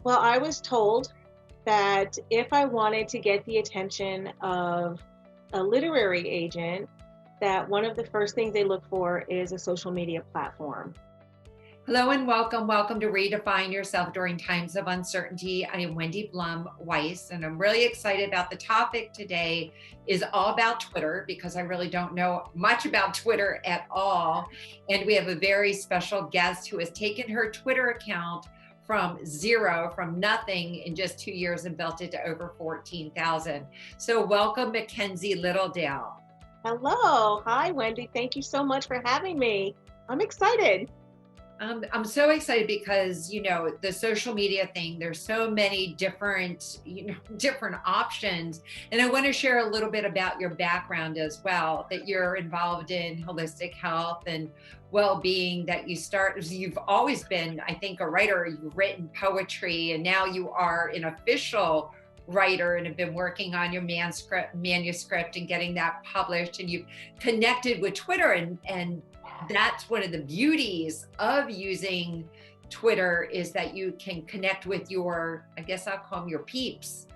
Well, I was told that if I wanted to get the attention of a literary agent, that one of the first things they look for is a social media platform. Hello and welcome. Welcome to Redefine Yourself During Times of Uncertainty. I am Wendy Blum Weiss, and I'm really excited about the topic today is all about Twitter because I really don't know much about Twitter at all. And we have a very special guest who has taken her Twitter account from zero, from nothing in just 2 years and built it to over 14,000. So welcome, Mackenzie Littledale. Hello. Hi, Wendy. Thank you so much for having me. I'm excited. I'm so excited because, the social media thing, there's so many different, different options. And I want to share a little bit about your background as well, that you're involved in holistic health and well-being, that you've always been, I think, a writer. You've written poetry and now you are an official writer and have been working on your manuscript and getting that published. And you've connected with Twitter and that's one of the beauties of using Twitter is that you can connect with your, I guess I'll call them your peeps.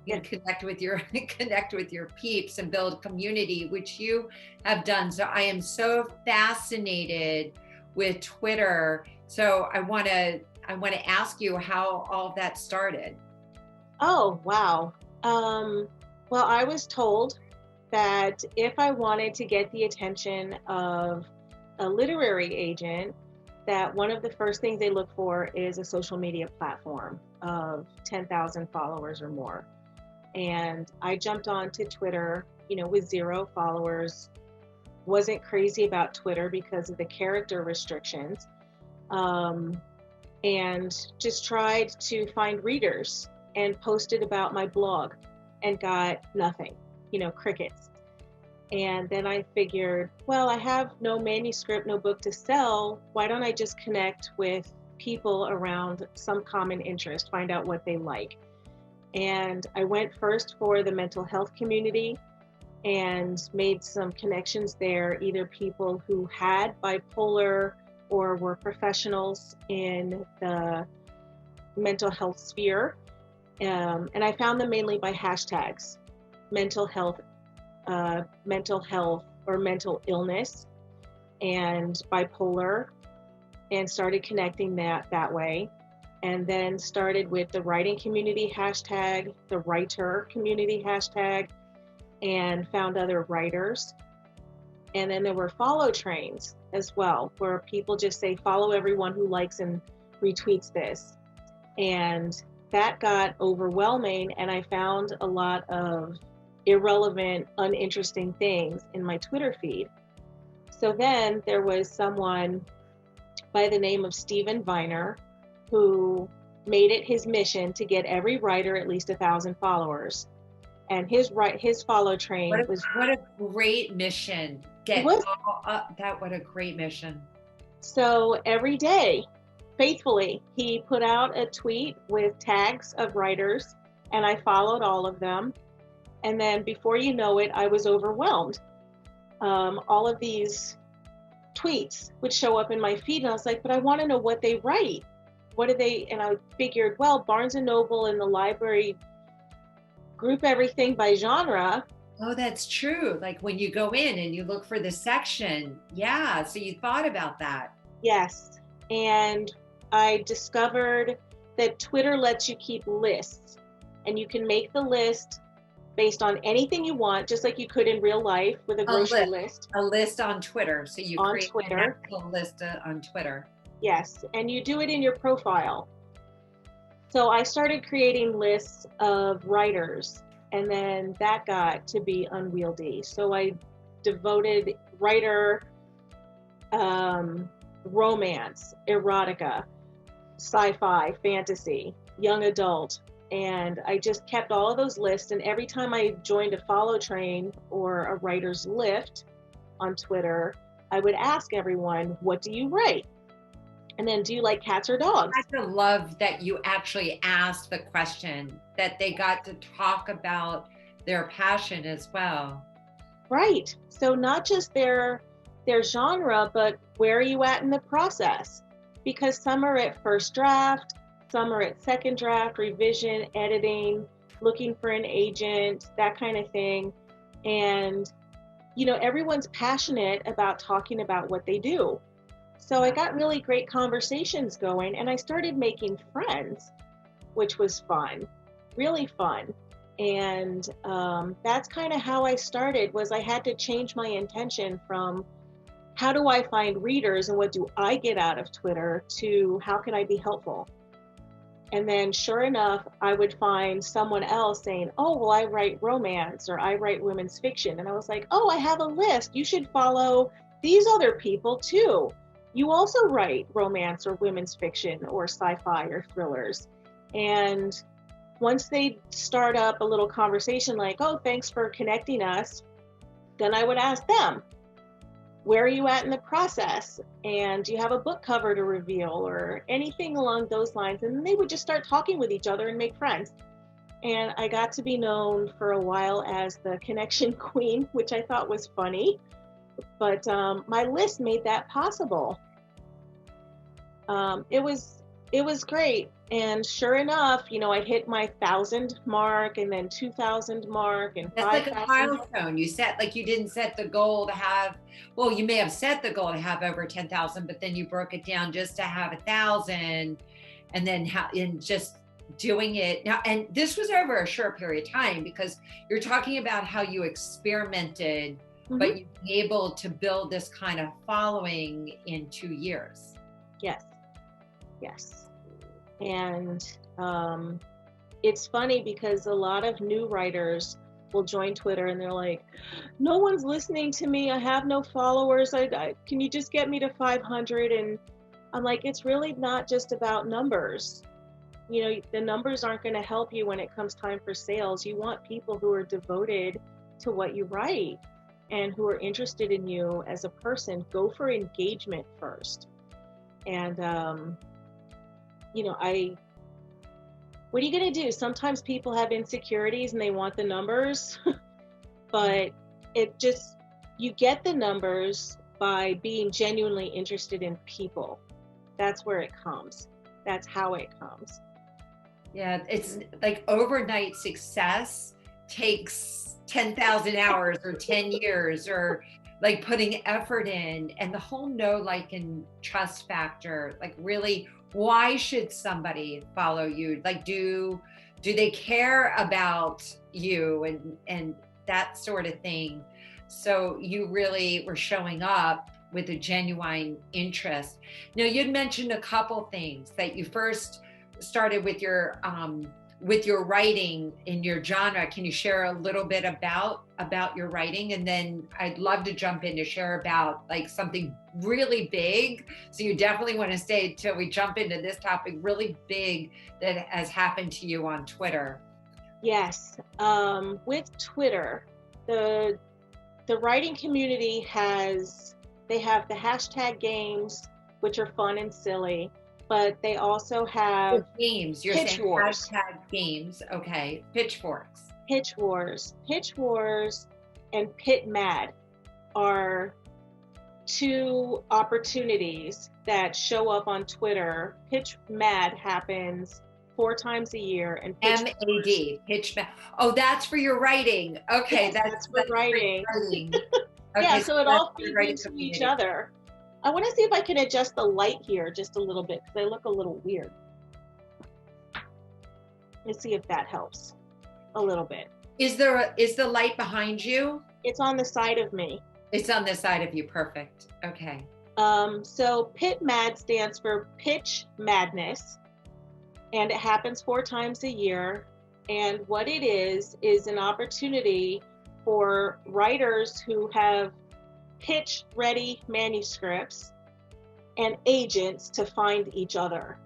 You Yeah. can connect with your connect with your peeps and build community, which you have done. So I am so fascinated with Twitter. So I want to ask you how all of that started. Oh, wow. Um, well, I was told that if I wanted to get the attention of a literary agent, that one of the first things they look for is a social media platform of 10,000 followers or more. And I jumped onto Twitter, with zero followers, wasn't crazy about Twitter because of the character restrictions, um, and just tried to find readers and posted about my blog and got nothing, crickets. And then I figured, well, I have no manuscript, no book to sell. Why don't I just connect with people around some common interest, find out what they like? And I went first for the mental health community and made some connections there, either people who had bipolar or were professionals in the mental health sphere. And I found them mainly by hashtags, mental health, mental health or mental illness and bipolar, and started connecting that way. And then started with the writing community hashtag, the writer community hashtag, and found other writers. And then there were follow trains as well, where people just say, follow everyone who likes and retweets this. And that got overwhelming, and I found a lot of irrelevant, uninteresting things in my Twitter feed. So then there was someone by the name of Steven Viner who made it his mission to get every writer at least 1,000 followers. And his follow train was What a great mission. it Get was all up that what a great mission. so every day, faithfully, he put out a tweet with tags of writers, and I followed all of them. And then before you know it, I was overwhelmed. All of these tweets would show up in my feed, and I was like, but I want to know what they write. What do they? And I figured, well, Barnes and Noble and the library group everything by genre. Oh, that's true. Like when you go in and you look for the section. Yeah. So you thought about that. Yes. And I discovered that Twitter lets you keep lists, and you can make the list based on anything you want, just like you could in real life with a grocery list A list on Twitter. So you on create an Twitter. actual list on Twitter. Yes. And you do it in your profile. So I started creating lists of writers, and then that got to be unwieldy. So I devoted writer, romance, erotica, sci-fi, fantasy, young adult, and I just kept all of those lists. And every time I joined a follow train or a writer's lift on Twitter, I would ask everyone, what do you write? And then, do you like cats or dogs? I love that you actually asked the question, that they got to talk about their passion as well. Right. So not just their genre, but where are you at in the process? Because some are at first draft, Some are at second draft, revision, editing, looking for an agent, that kind of thing. And, everyone's passionate about talking about what they do. So I got really great conversations going, and I started making friends, which was fun, really fun. And that's kind of how I started. Was I had to change my intention from how do I find readers and what do I get out of Twitter to how can I be helpful? And then sure enough, I would find someone else saying, oh, well, I write romance or I write women's fiction. And I was like, oh, I have a list. You should follow these other people too. You also write romance or women's fiction or sci-fi or thrillers. And once they start up a little conversation like, oh, thanks for connecting us, then I would ask them, where are you at in the process? And do you have a book cover to reveal or anything along those lines? And they would just start talking with each other and make friends. And I got to be known for a while as the connection queen, which I thought was funny. But my list made that possible. It was great. And sure enough, I hit my 1,000 mark and then 2,000 mark and That's 5,000. like a milestone. You didn't set the goal to have, well, you may have set the goal to have over 10,000, but then you broke it down just to have 1,000 and then just doing it now. And this was over a short period of time because you're talking about how you experimented, but you were able to build this kind of following in 2 years. Yes. And it's funny because a lot of new writers will join Twitter and they're like, no one's listening to me. I have no followers. Can you just get me to 500? And I'm like, it's really not just about numbers. The numbers aren't going to help you when it comes time for sales. You want people who are devoted to what you write and who are interested in you as a person. Go for engagement first. And, what are you going to do? Sometimes people have insecurities and they want the numbers, but you get the numbers by being genuinely interested in people. That's where it comes. That's how it comes. Yeah, it's like overnight success takes 10,000 hours or 10 years or like putting effort in, and the whole know, like, and trust factor, like really, why should somebody follow you? Like, do they care about you and that sort of thing? So you really were showing up with a genuine interest. Now, you'd mentioned a couple things that you first started with your writing in your genre. Can you share a little bit about your writing? And then I'd love to jump in to share about like something really big. So you definitely want to stay till we jump into this topic, really big that has happened to you on Twitter. Yes. With Twitter, the writing community they have the hashtag games, which are fun and silly. But they also have games. You're pitch saying wars. Hashtag games. Okay. Pitchforks. Pitch wars. Pitch wars and Pit Mad are two opportunities that show up on Twitter. Pitch Mad happens 4 times a year, and MAD. Pitch Mad. Oh, that's for your writing. Okay, yes, that's for writing. Okay, yeah, so it all feeds into each other. I want to see if I can adjust the light here just a little bit because they look a little weird. Let's see if that helps a little bit. Is the light behind you? It's on the side of me. It's on the side of you. Perfect. Okay. So Pit Mad stands for Pitch Madness, and it happens 4 times a year. And what it is an opportunity for writers who have pitch ready manuscripts and agents to find each other.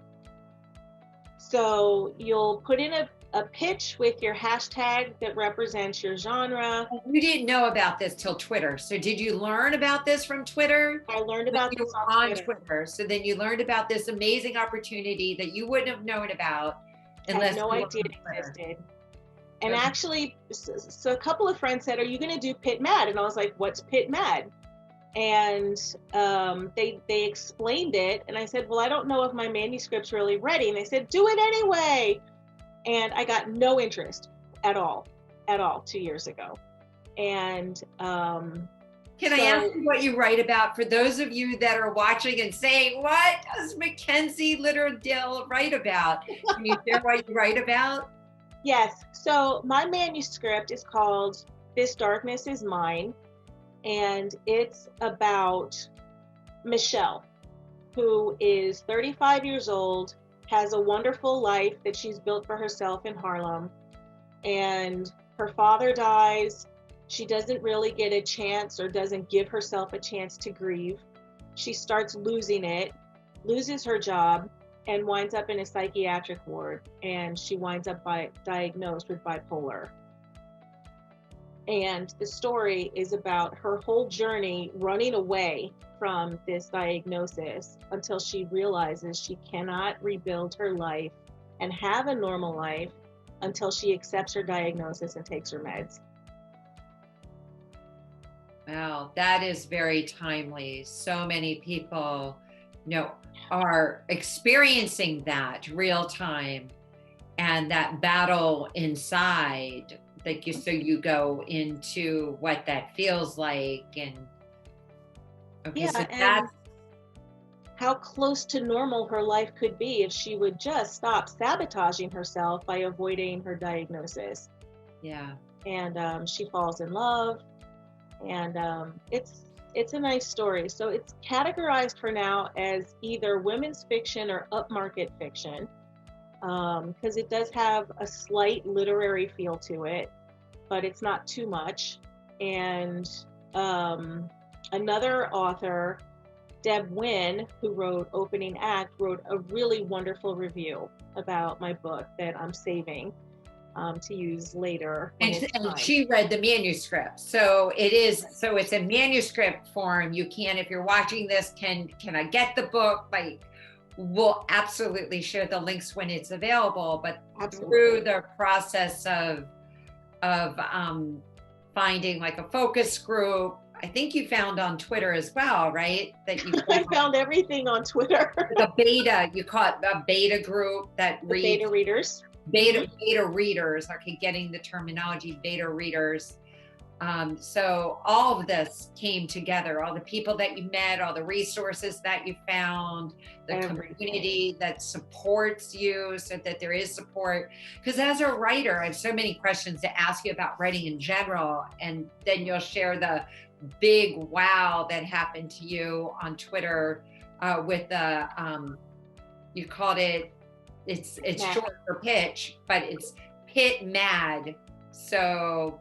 So you'll put in a pitch with your hashtag that represents your genre. You didn't know about this till Twitter. So did you learn about this from Twitter? I learned about this on Twitter. So then you learned about this amazing opportunity that you wouldn't have known about unless I had no idea it existed. And actually, so a couple of friends said, are you going to do Pit Mad? And I was like, what's Pit Mad? And they explained it, and I said, well, I don't know if my manuscript's really ready, and they said, do it anyway. And I got no interest at all 2 years ago. And can I ask you what you write about for those of you that are watching and saying, what does Mackenzie Littledale write about? Can you share what you write about? Yes. So my manuscript is called This Darkness Is Mine, and it's about Michelle, who is 35 years old, has a wonderful life that she's built for herself in Harlem, and her father dies. She doesn't really get a chance, or doesn't give herself a chance to grieve. She starts losing it, loses her job, and winds up in a psychiatric ward, and she winds up diagnosed with bipolar. And the story is about her whole journey running away from this diagnosis until she realizes she cannot rebuild her life and have a normal life until she accepts her diagnosis and takes her meds. Wow, that is very timely. So many people, are experiencing that real time, and that battle inside. Like so you go into what that feels like, and yeah, so and how close to normal her life could be if she would just stop sabotaging herself by avoiding her diagnosis. Yeah. And she falls in love, and it's a nice story. So it's categorized for now as either women's fiction or upmarket fiction, because it does have a slight literary feel to it, but it's not too much. And another author, Deb Wynn, who wrote Opening Act, wrote a really wonderful review about my book that I'm saving to use later. And she read the manuscript. So it's a manuscript form. You can, if you're watching this, can I get the book? Like, we'll absolutely share the links when it's available, but through the process of finding like a focus group, I think you found on Twitter as well, right? That you I found everything on Twitter. The beta, you call it a beta group that reads. Beta readers. Beta readers, okay, getting the terminology, beta readers. So all of this came together, all the people that you met, all the resources that you found, the community that supports you, so that there is support. Because as a writer, I have so many questions to ask you about writing in general, and then you'll share the big wow that happened to you on Twitter with the, you called it, it's short for pitch, but it's Pit Mad. So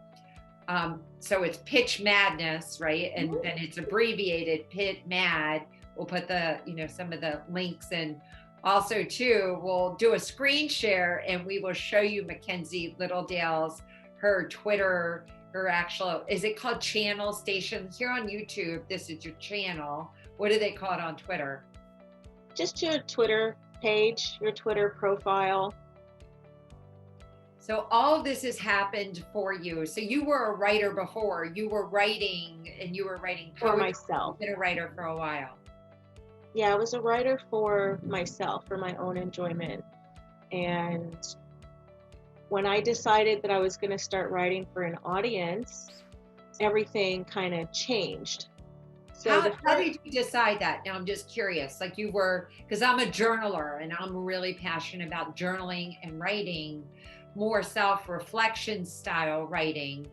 it's Pitch Madness, right? And then it's abbreviated Pit Mad. We'll put the, some of the links in. Also too, we'll do a screen share and we will show you Mackenzie Littledale's, her Twitter, her actual, is it called channel station? Here on YouTube, this is your channel. What do they call it on Twitter? Just your Twitter page, your Twitter profile. So all of this has happened for you. So you were a writer before. You were writing, and you were writing for myself. You've been a writer for a while. Yeah, I was a writer for myself, for my own enjoyment. And when I decided that I was going to start writing for an audience, everything kind of changed. So how did you decide that? Now I'm just curious, like you were, because I'm a journaler and I'm really passionate about journaling and writing, more self-reflection style writing,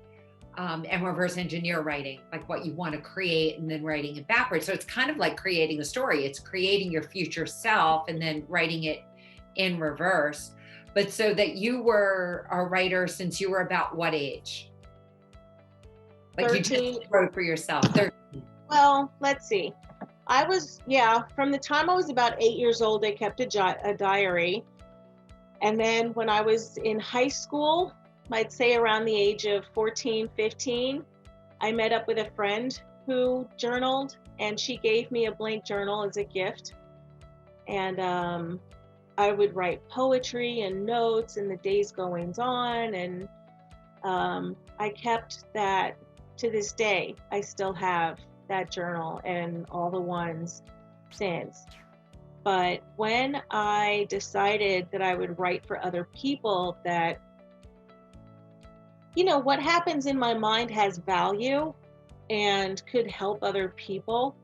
and reverse engineer writing, like what you want to create and then writing it backwards. So it's kind of like creating a story. It's creating your future self and then writing it in reverse. But so that you were a writer since you were about what age? Like 13. You just wrote for yourself. 13. Well, let's see. I was, from the time I was about 8 years old, I kept a diary. And then when I was in high school, I'd say around the age of 14, 15, I met up with a friend who journaled, and she gave me a blank journal as a gift. And I would write poetry and notes and the day's goings on. And I kept that to this day. I still have that journal and all the ones since. But when I decided that I would write for other people, that, what happens in my mind has value and could help other people,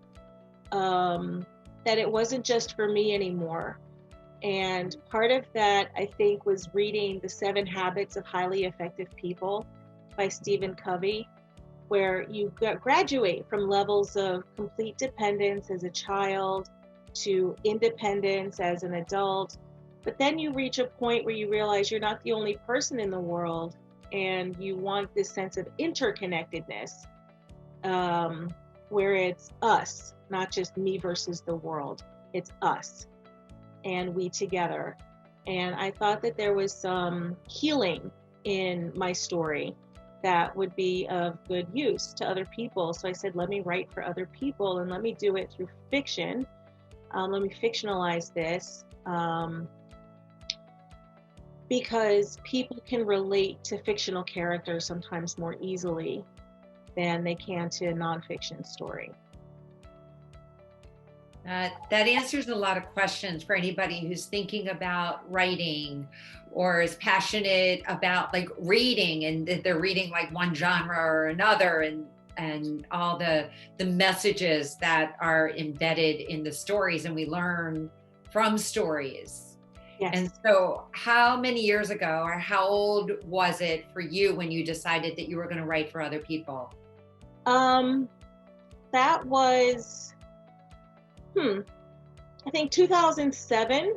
that it wasn't just for me anymore. And part of that, I think, was reading The 7 Habits of Highly Effective People by Stephen Covey, where you graduate from levels of complete dependence as a child to independence as an adult. But then you reach a point where you realize you're not the only person in the world, and you want this sense of interconnectedness, where it's us, not just me versus the world. It's us and we together. And I thought that there was some healing in my story that would be of good use to other people. So I said, let me write for other people, and let me do it through fiction. Let me fictionalize this, because people can relate to fictional characters sometimes more easily than they can to a nonfiction story. That answers a lot of questions for anybody who's thinking about writing or is passionate about like reading, and they're reading like one genre or another, and all the messages that are embedded in the stories, and we learn from stories. Yes. And so how many years ago, or how old was it for you when you decided that you were going to write for other people? That was, I think 2007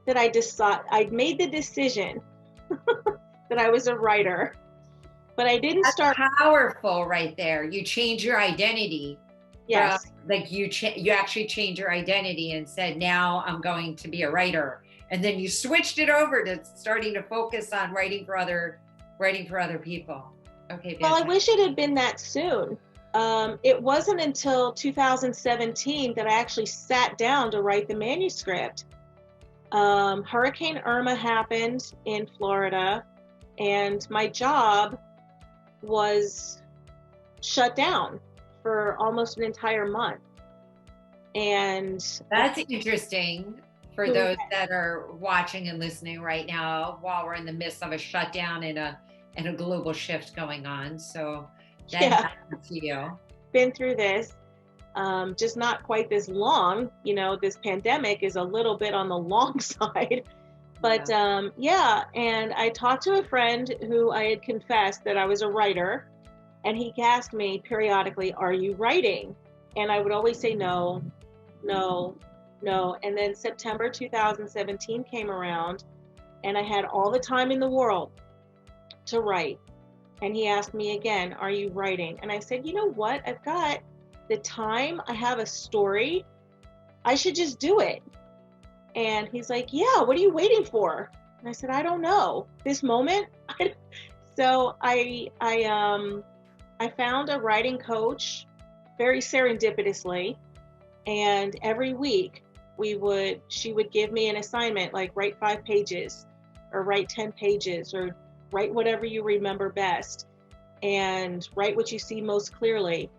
that I made the decision that I was a writer. But I didn't start. Powerful right there. You change your identity. Yes. Like you actually change your identity and said, now I'm going to be a writer. And then you switched it over to starting to focus on writing for other people. Okay. Well, I wish it had been that soon. It wasn't until 2017 that I actually sat down to write the manuscript. Hurricane Irma happened in Florida, and my job was shut down for almost an entire month. And that's interesting for those that are watching and listening right now while we're in the midst of a shutdown and a global shift going on. So that happened to you. Been through this, just not quite this long. This pandemic is a little bit on the long side. But and I talked to a friend who I had confessed that I was a writer, and he asked me periodically, are you writing? And I would always say no. And then September 2017 came around, and I had all the time in the world to write. And he asked me again, are you writing? And I said, you know what? I've got the time. I have a story. I should just do it. And he's like, yeah, what are you waiting for? And I said, I don't know. This moment? So I found a writing coach very serendipitously. And every week she would give me an assignment, like write 5 pages or write 10 pages or write whatever you remember best and write what you see most clearly.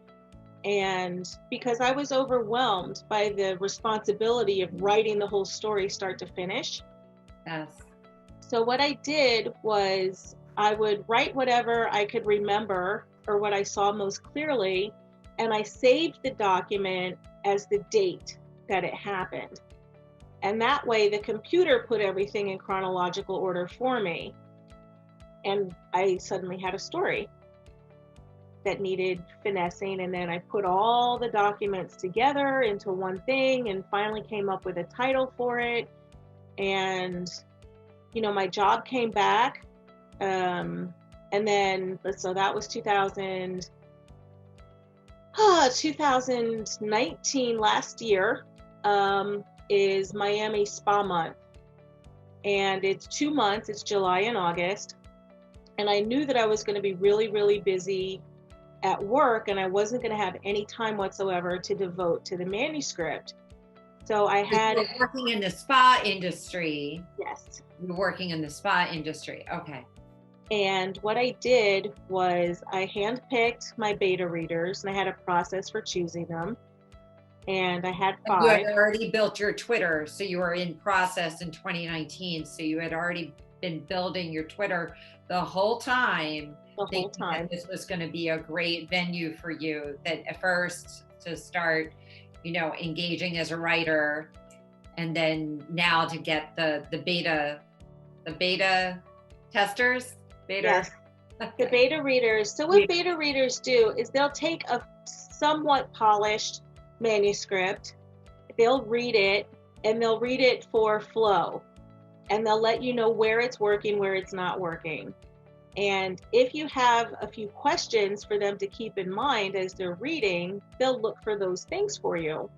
And because I was overwhelmed by the responsibility of writing the whole story start to finish. Yes. So what I did was I would write whatever I could remember or what I saw most clearly, and I saved the document as the date that it happened. And that way the computer put everything in chronological order for me. And I suddenly had a story that needed finessing, and then I put all the documents together into one thing and finally came up with a title for it. And my job came back, and then so that was 2019. Last year is Miami Spa Month, and it's 2 months. It's July and August, and I knew that I was going to be really, really busy at work, and I wasn't going to have any time whatsoever to devote to the manuscript. So I had working in the spa industry. Yes. You're working in the spa industry. Okay. And what I did was I handpicked my beta readers, and I had a process for choosing them. And I had You had 5 already built your Twitter, so you were in process in 2019. So you had already been building your Twitter the whole time, the whole thinking that time. this was going to be a great venue for you. That at first to start, engaging as a writer, and then now to get the beta testers, beta. Yes, the beta readers. So what beta readers do is they'll take a somewhat polished manuscript, they'll read it, and they'll read it for flow. And they'll let you know where it's working, where it's not working. And if you have a few questions for them to keep in mind as they're reading, they'll look for those things for you.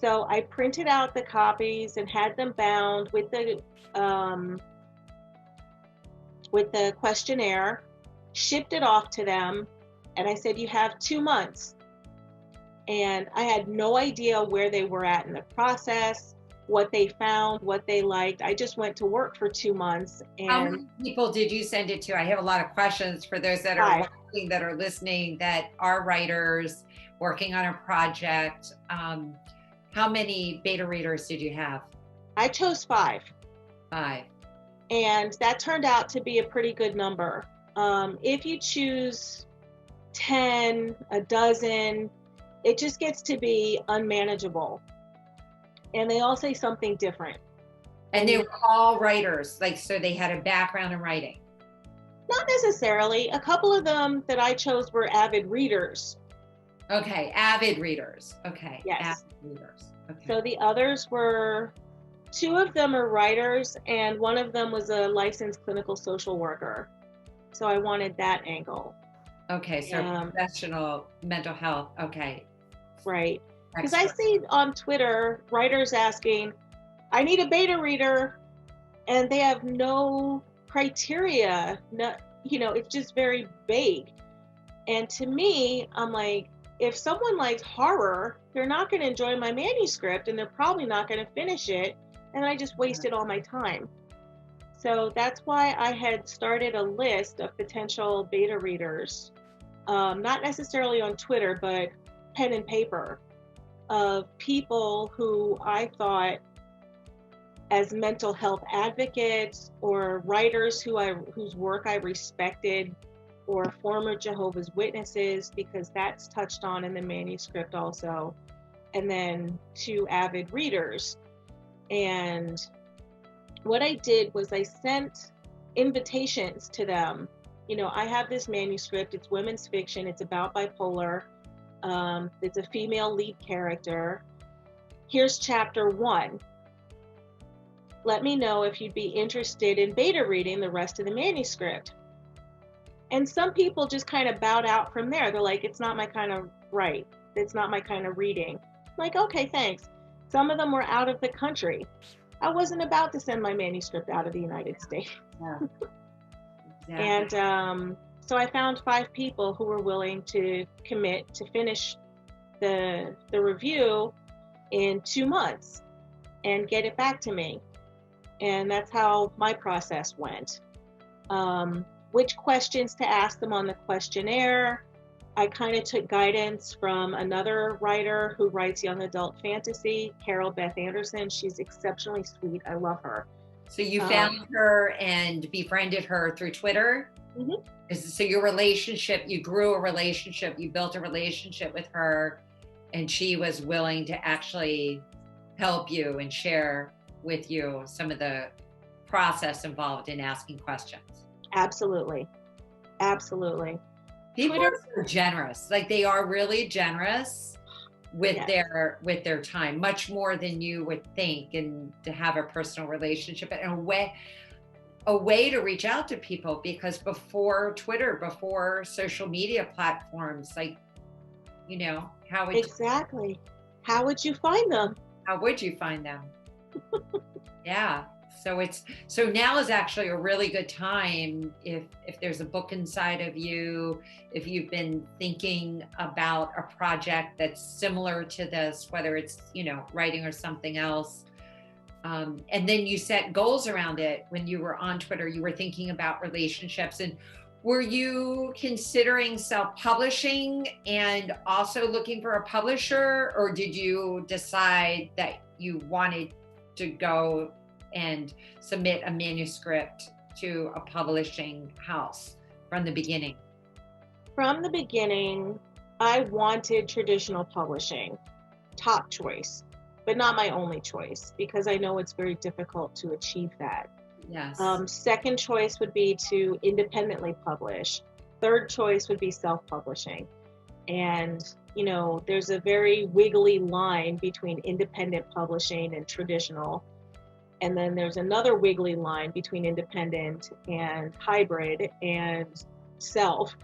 So I printed out the copies and had them bound with the questionnaire, shipped it off to them, and I said, you have 2 months. And I had no idea where they were at in the process, what they found, what they liked. I just went to work for 2 months. How And many people did you send it to? I have a lot of questions for those that are 5. watching, that are listening, that are writers working on a project. How many beta readers did you have? I chose 5. 5. And that turned out to be a pretty good number. If you choose 10, a dozen, it just gets to be unmanageable. And they all say something different. And they were all writers, so they had a background in writing? Not necessarily. A couple of them that I chose were avid readers. Okay, avid readers. Okay, yes. Avid readers. Okay. So the others were, 2 of them are writers, and one of them was a licensed clinical social worker. So I wanted that angle. Okay, so professional mental health. Okay. Right. Because I see on Twitter writers asking, I need a beta reader, and they have no criteria. No, it's just very vague. And to me, I'm like, if someone likes horror, they're not going to enjoy my manuscript, and they're probably not going to finish it, and I just wasted all my time. So that's why I had started a list of potential beta readers, not necessarily on Twitter, but pen and paper, of people who I thought, as mental health advocates or writers whose work I respected, or former Jehovah's Witnesses, because that's touched on in the manuscript also, and then 2 avid readers. And what I did was I sent invitations to them. I have this manuscript, it's women's fiction, it's about bipolar, it's a female lead character. Here's chapter 1. Let me know if you'd be interested in beta reading the rest of the manuscript. And some people just kind of bowed out from there. They're like, it's not my kind of write. It's not my kind of reading. I'm like, okay, thanks. Some of them were out of the country. I wasn't about to send my manuscript out of the United States. Yeah. Exactly. And so I found 5 people who were willing to commit to finish the review in 2 months and get it back to me. And that's how my process went. Which questions to ask them on the questionnaire. I kind of took guidance from another writer who writes young adult fantasy, Carol Beth Anderson. She's exceptionally sweet. I love her. So you found her and befriended her through Twitter? Mm-hmm. So your relationship, you grew a relationship, you built a relationship with her, and she was willing to actually help you and share with you some of the process involved in asking questions. Absolutely. Absolutely. People are so generous. They are really generous with their time, much more than you would think, and to have a personal relationship and a way to reach out to people, because before Twitter, before social media platforms, how would exactly. How would you find them? How would you find them? Yeah. So now is actually a really good time if there's a book inside of you, if you've been thinking about a project that's similar to this, whether it's, writing or something else. And then you set goals around it when you were on Twitter. You were thinking about relationships. And were you considering self-publishing and also looking for a publisher, or did you decide that you wanted to go and submit a manuscript to a publishing house from the beginning? From the beginning, I wanted traditional publishing, top choice, but not my only choice, because I know it's very difficult to achieve that. Yes. Second choice would be to independently publish. Third choice would be self-publishing. And, you know, there's a very wiggly line between independent publishing and traditional. And then there's another wiggly line between independent and hybrid and self.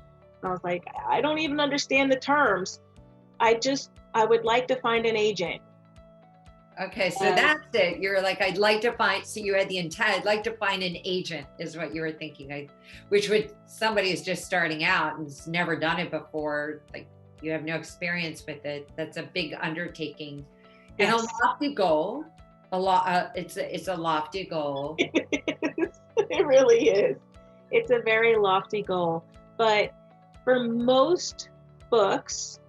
And I was like, I don't even understand the terms. I would like to find an agent. Okay, so that's it. You're like, I'd like to find, so you had the intent, I'd like to find an agent is what you were thinking, which would, somebody is just starting out and has never done it before, like you have no experience with it. That's a big undertaking. Yes. And a lofty goal. It's a lofty goal. It really is. It's a very lofty goal. But for most books,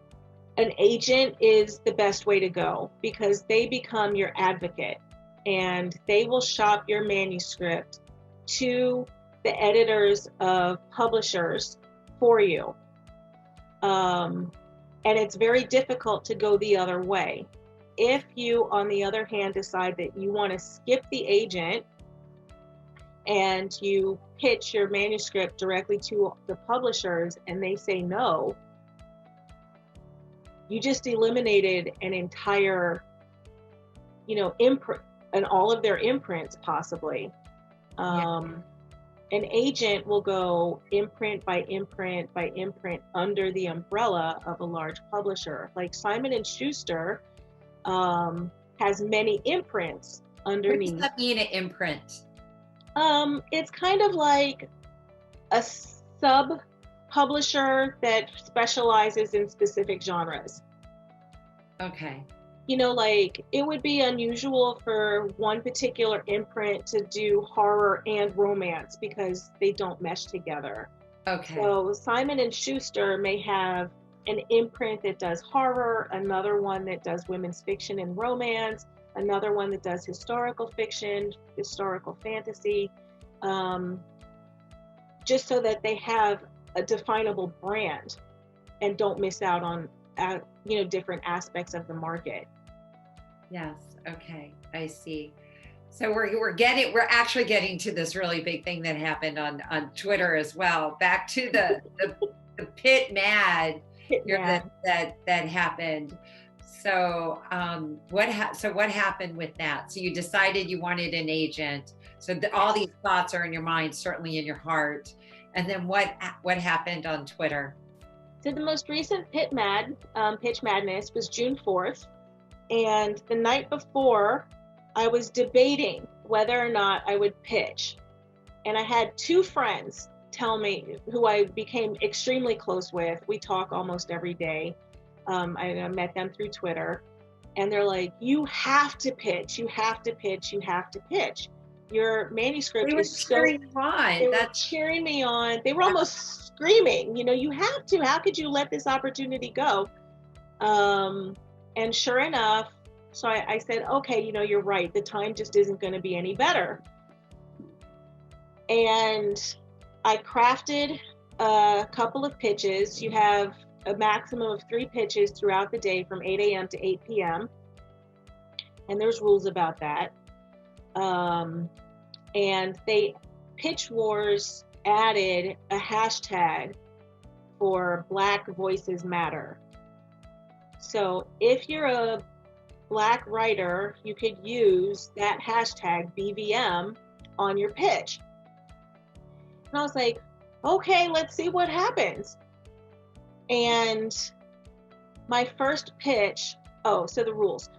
an agent is the best way to go, because they become your advocate and they will shop your manuscript to the editors of publishers for you. And it's very difficult to go the other way. If you, on the other hand, decide that you want to skip the agent and you pitch your manuscript directly to the publishers and they say no, you just eliminated an entire, you know, imprint and all of their imprints possibly. An agent will go imprint by imprint by imprint under the umbrella of a large publisher. Like Simon & Schuster has many imprints underneath. What does that mean, an imprint? It's kind of like a sub publisher that specializes in specific genres. Okay. You know, like it would be unusual for one particular imprint to do horror and romance because they don't mesh together. Okay. So Simon & Schuster may have an imprint that does horror, another one that does women's fiction and romance, another one that does historical fiction, historical fantasy, just so that they have a definable brand and don't miss out on, you know, different aspects of the market. Yes. Okay. I see. So we're actually getting to this really big thing that happened on Twitter as well. Back to the Pitt Mad that happened. So what happened with that? So you decided you wanted an agent. So all these thoughts are in your mind, certainly in your heart. And then what happened on Twitter? So the most recent Pitch Madness was June 4th. And the night before, I was debating whether or not I would pitch. And I had two friends tell me, who I became extremely close with. We talk almost every day. I met them through Twitter. And they're like, you have to pitch, you have to pitch, you have to pitch. Your manuscript is so... They were cheering me on. They were almost screaming, you know, you have to. How could you let this opportunity go? And sure enough, so I said, okay, you know, you're right. The time just isn't going to be any better. And I crafted a couple of pitches. You have a maximum of 3 pitches throughout the day from 8 a.m. to 8 p.m. And there's rules about that. And Pitch Wars added a hashtag for Black Voices Matter. So if you're a Black writer, you could use that hashtag BVM on your pitch. And I was like, okay, let's see what happens. And my first pitch, so the rules.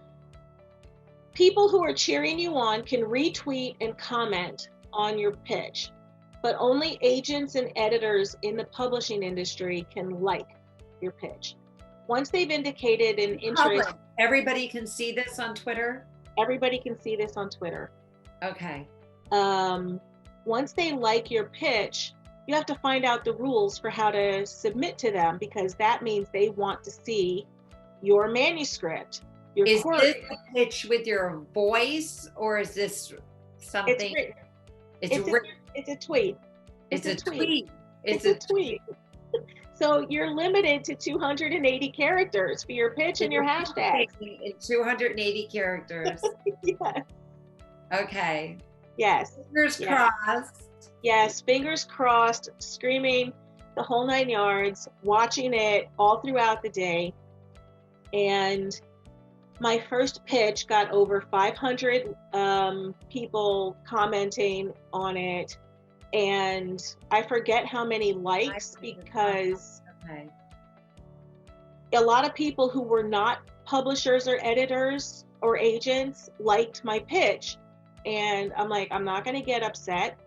People who are cheering you on can retweet and comment on your pitch, but only agents and editors in the publishing industry can like your pitch. Once they've indicated an interest. Everybody can see this on Twitter? Everybody can see this on Twitter. Okay. Once they like your pitch, you have to find out the rules for how to submit to them, because that means they want to see your manuscript, your Is query. this a pitch with your voice, or is this something? It's written. It's written. It's a tweet. It's a tweet. It's a tweet. So you're limited to 280 characters for your pitch and your hashtags. In 280 characters. Yes. Okay. Yes. Fingers crossed. Yes, fingers crossed, screaming the whole 9 yards, watching it all throughout the day. And my first pitch got over 500 people commenting on it. And I forget how many likes, because a lot of people who were not publishers or editors or agents liked my pitch. And I'm like, I'm not going to get upset.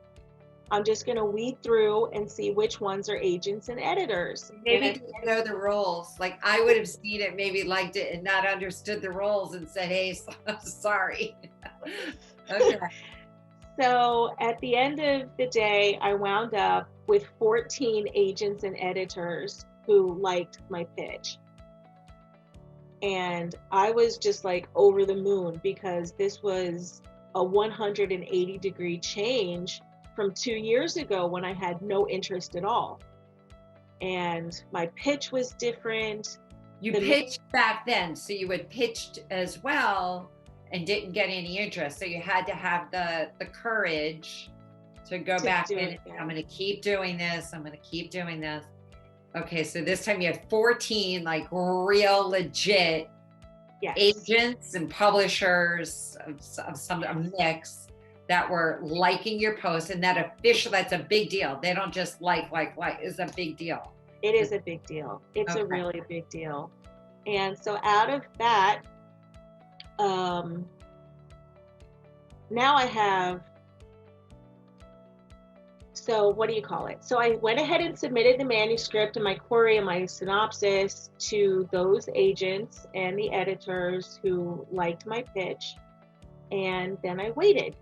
I'm just going to weed through and see which ones are agents and editors. Maybe didn't know the rules. Like, I would have seen it, maybe liked it, and not understood the rules and said, hey, sorry. Okay. So at the end of the day, I wound up with 14 agents and editors who liked my pitch. And I was just like over the moon, because this was a 180-degree change from 2 years ago when I had no interest at all. And my pitch was different. You pitched back then, so you had pitched as well and didn't get any interest. So you had to have the courage to go back in. I'm going to keep doing this. I'm going to keep doing this. Okay, so this time you had 14 like real legit agents and publishers of some mix that were liking your post, and that's a big deal. They don't just like, it's a big deal. It is a big deal. It's a really big deal. And so out of that, now I have, so what do you call it? So I went ahead and submitted the manuscript and my query and my synopsis to those agents and the editors who liked my pitch. And then I waited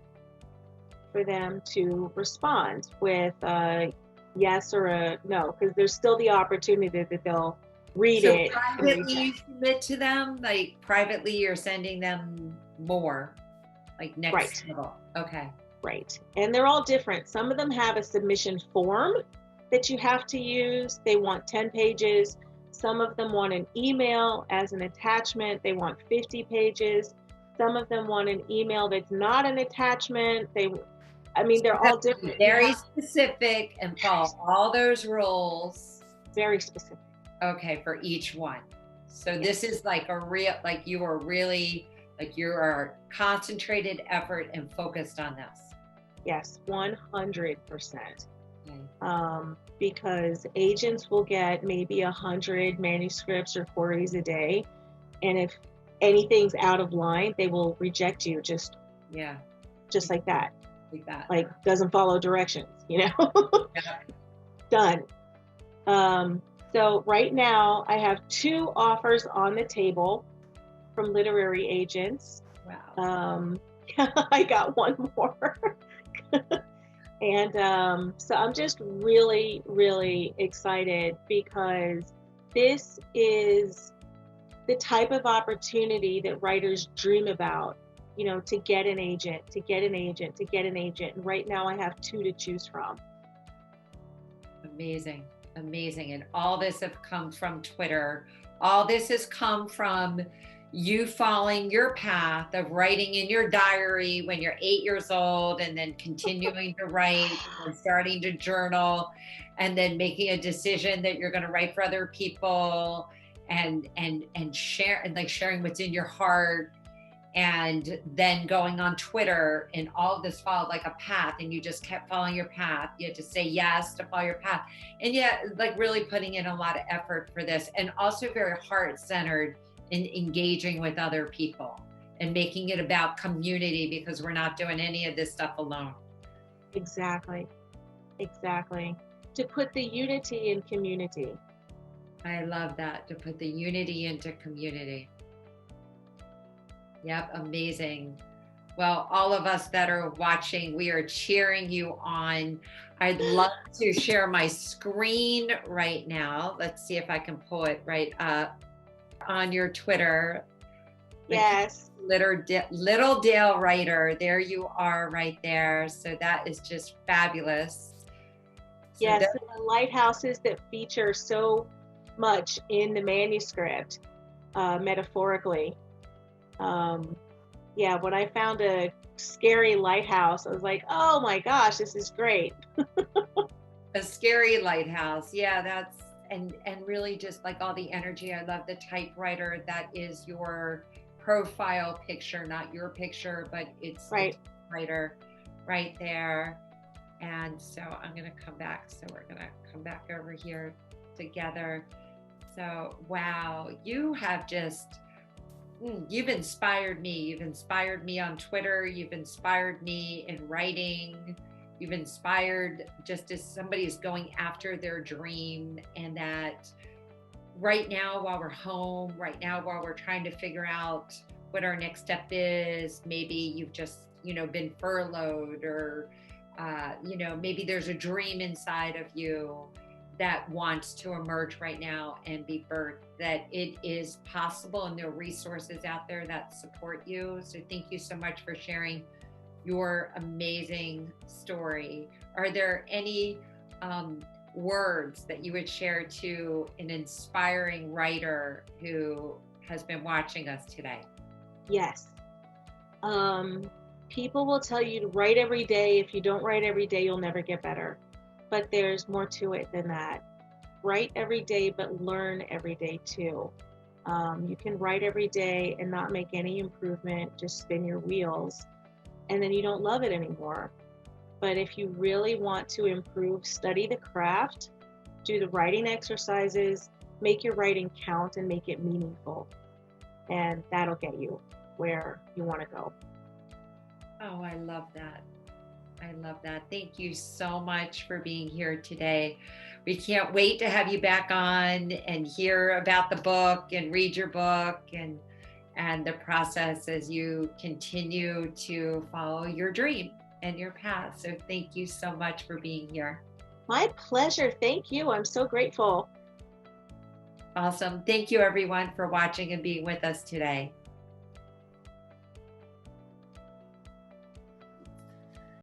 for them to respond with a yes or a no, because there's still the opportunity that they'll read it. Privately you submit to them, like privately you're sending them more, like next level. Okay. Right. And they're all different. Some of them have a submission form that you have to use. They want 10 pages. Some of them want an email as an attachment. They want 50 pages. Some of them want an email that's not an attachment. They're all different. Very specific and follow all those rules. Very specific. Okay, for each one. So this is like a real, like you are really, like you are concentrated effort and focused on this. Yes, 100%. Because agents will get maybe 100 manuscripts or queries a day. And if anything's out of line, they will reject you just like that. Like doesn't follow directions, Done. So right now I have 2 offers on the table from literary agents. Wow. I got one more. And so I'm just really, really excited, because this is the type of opportunity that writers dream about, to get an agent. And right now I have 2 to choose from. Amazing. And all this have come from Twitter. All this has come from you following your path of writing in your diary when you're 8 years old, and then continuing to write and starting to journal, and then making a decision that you're going to write for other people and share, and like sharing what's in your heart, and then going on Twitter, and all of this followed like a path, and you just kept following your path. You had to say yes to follow your path, and yet like really putting in a lot of effort for this, and also very heart-centered in engaging with other people and making it about community, because we're not doing any of this stuff alone. Exactly. To put the unity in community. I love that, to put the unity into community. Yep, amazing. Well, all of us that are watching, we are cheering you on. I'd love to share my screen right now. Let's see if I can pull it right up on your Twitter. Yes. Little Dale Writer. There you are right there. So that is just fabulous. So Yes, and the lighthouses that feature so much in the manuscript, metaphorically. Yeah, when I found a scary lighthouse, I was like, oh my gosh, this is great. a scary lighthouse. Yeah, that's and really just like all the energy. I love the typewriter. That is your profile picture, not your picture, but it's Right. the typewriter right there. And so I'm going to come back. So we're going to come back over here together. So, wow, you have just, you've inspired me. You've inspired me on Twitter. You've inspired me in writing. You've inspired just as somebody is going after their dream, and that right now while we're home, right now while we're trying to figure out what our next step is, maybe you've just, been furloughed, or maybe there's a dream inside of you that wants to emerge right now and be birthed, that it is possible, and there are resources out there that support you. So thank you so much for sharing your amazing story. Are there any words that you would share to an inspiring writer who has been watching us today? Yes. People will tell you to write every day. If you don't write every day, you'll never get better. But there's more to it than that. Write every day, but learn every day too. You can write every day and not make any improvement, just spin your wheels, and then you don't love it anymore. But if you really want to improve, study the craft, do the writing exercises, make your writing count and make it meaningful. And that'll get you where you want to go. Oh, I love that. I love that. Thank you so much for being here today. We can't wait to have you back on and hear about the book and read your book and the process as you continue to follow your dream and your path. So thank you so much for being here. My pleasure. Thank you. I'm so grateful. Awesome. Thank you everyone for watching and being with us today.